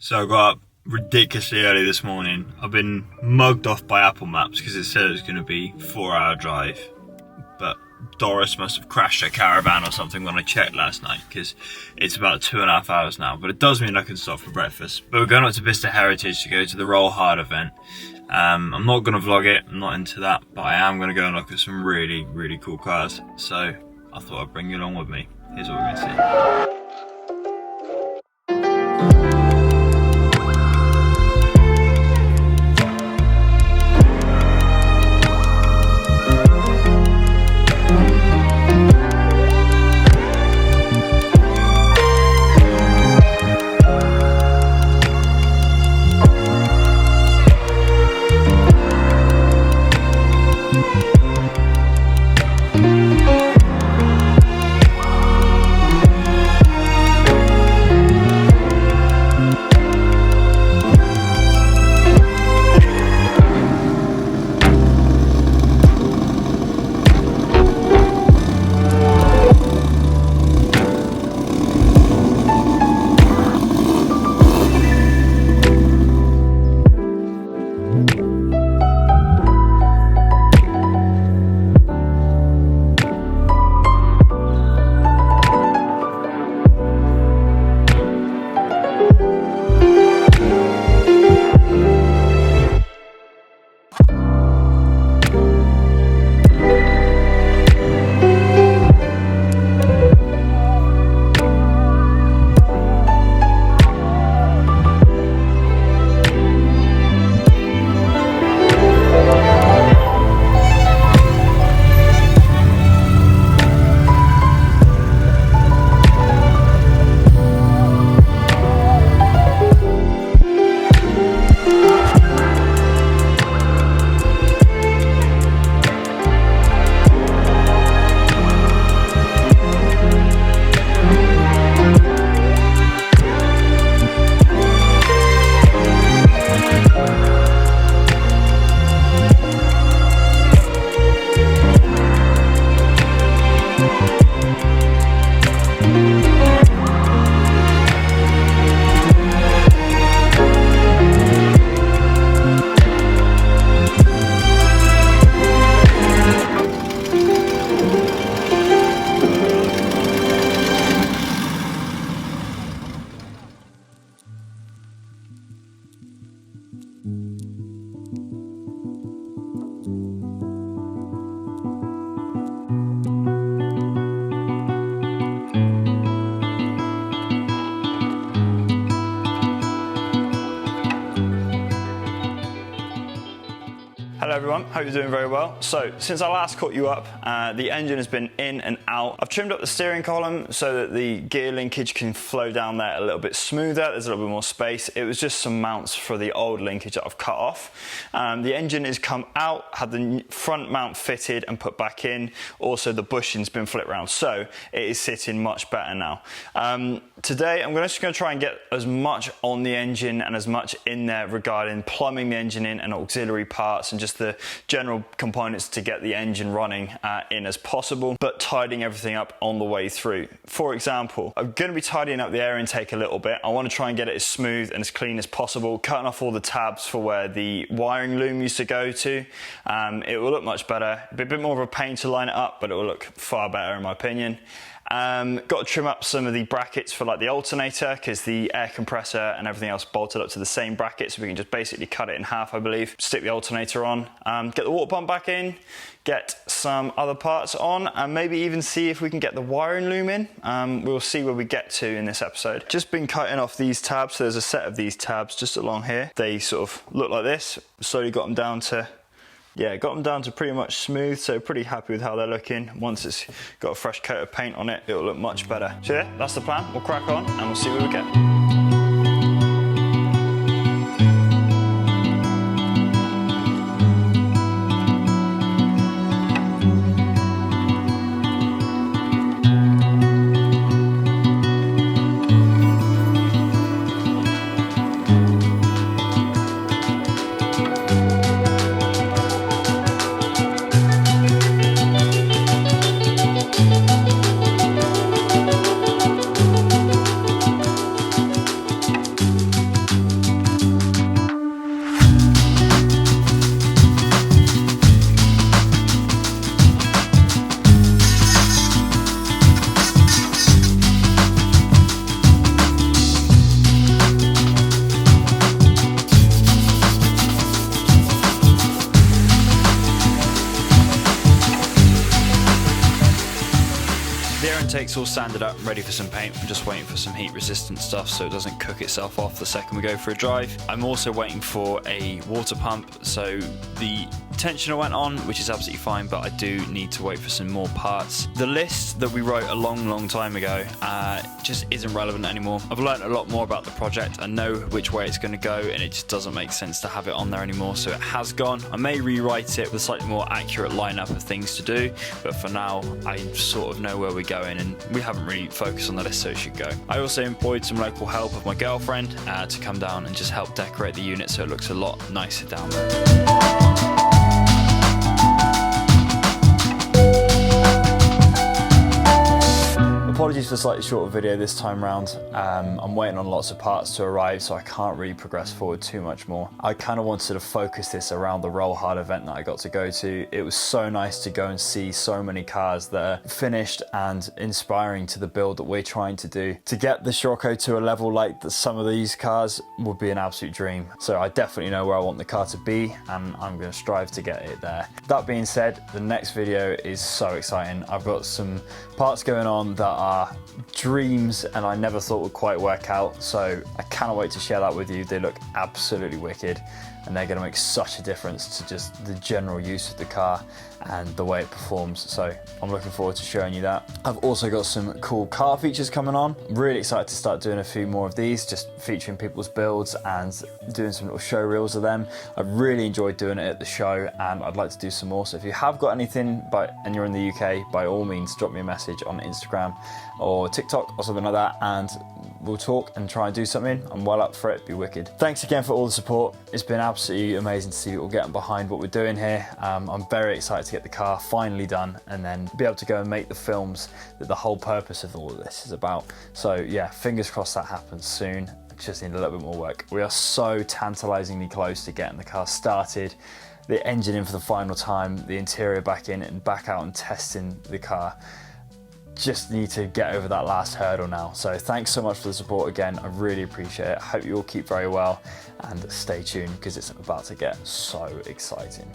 So I got up ridiculously early this morning. I've been mugged off by Apple Maps because it said it was going to be a 4-hour drive. But Doris must have crashed her caravan or something when I checked last night, because it's about 2.5 hours now. But it does mean I can stop for breakfast. But we're going up to Bicester Heritage to go to the Rollhard event. I'm not going to vlog it, I'm not into that, but I am going to go and look at some really, really cool cars. So I thought I'd bring you along with me. Here's what we're going to see. Hello everyone, hope you're doing very well. So, since I last caught you up, the engine has been in and out. I've trimmed up the steering column so that the gear linkage can flow down there a little bit smoother. There's a little bit more space. It was just some mounts for the old linkage that I've cut off. The engine has come out, had the front mount fitted and put back in. Also, the bushing's been flipped around, so it is sitting much better now. Today, I'm just going to try and get as much on the engine and as much in there regarding plumbing the engine in and auxiliary parts and just the general components to get the engine running in as possible, but tidying everything up on the way through. For example, I'm going to be tidying up the air intake a little bit. I want to try and get it as smooth and as clean as possible, cutting off all the tabs for where the wiring loom used to go to. It will look much better, a bit more of a pain to line it up, but it will look far better in my opinion. Got to trim up some of the brackets for like the alternator, because the air compressor and everything else bolted up to the same bracket, so we can just basically cut it in half, I believe, stick the alternator on, get the water pump back in, get some other parts on, and maybe even see if we can get the wiring loom in. We'll see where we get to in this episode. Just been cutting off these tabs, so there's a set of these tabs just along here. They sort of look like this. Slowly got them down to pretty much smooth, so pretty happy with how they're looking. Once it's got a fresh coat of paint on it, it'll look much better. So yeah, that's the plan. We'll crack on and we'll see where we get. Rear intake's all sanded up and ready for some paint. I'm just waiting for some heat resistant stuff so it doesn't cook itself off the second we go for a drive. I'm also waiting for a water pump, so the tensioner went on, which is absolutely fine, but I do need to wait for some more parts. The list that we wrote a long time ago just isn't relevant anymore. I've learned a lot more about the project. I know which way it's going to go, and it just doesn't make sense to have it on there anymore, so it has gone. I may rewrite it with a slightly more accurate lineup of things to do, but for now I sort of know where we're going, and we haven't really focused on the list, so it should go. I also employed some local help of my girlfriend to come down and just help decorate the unit so it looks a lot nicer down there. Apologies for the slightly shorter video this time round. I'm waiting on lots of parts to arrive, so I can't really progress forward too much more. I kind of wanted to focus this around the Rollhard event that I got to go to. It was so nice to go and see so many cars that are finished and inspiring to the build that we're trying to do. To get the Scirocco to a level like some of these cars would be an absolute dream. So I definitely know where I want the car to be, and I'm going to strive to get it there. That being said, the next video is so exciting. I've got some parts going on that are dreams and I never thought would quite work out, so I cannot wait to share that with you. They look absolutely wicked, and they're going to make such a difference to just the general use of the car and the way it performs, so I'm looking forward to showing you that. I've also got some cool car features coming on. I'm really excited to start doing a few more of these, just featuring people's builds and doing some little show reels of them. I really enjoyed doing it at the show, and I'd like to do some more, so if you have got anything and you're in the UK, by all means drop me a message on Instagram or TikTok or something like that, and we'll talk and try and do something. I'm well up for it, be wicked. Thanks again for all the support. It's been absolutely amazing to see you all getting behind what we're doing here. I'm very excited to get the car finally done and then be able to go and make the films that the whole purpose of all of this is about. So yeah, fingers crossed that happens soon. Just need a little bit more work. We are so tantalizingly close to getting the car started, the engine in for the final time, the interior back in and back out and testing the car. Just need to get over that last hurdle now. So thanks so much for the support again. I really appreciate it. Hope you all keep very well and stay tuned because it's about to get so exciting.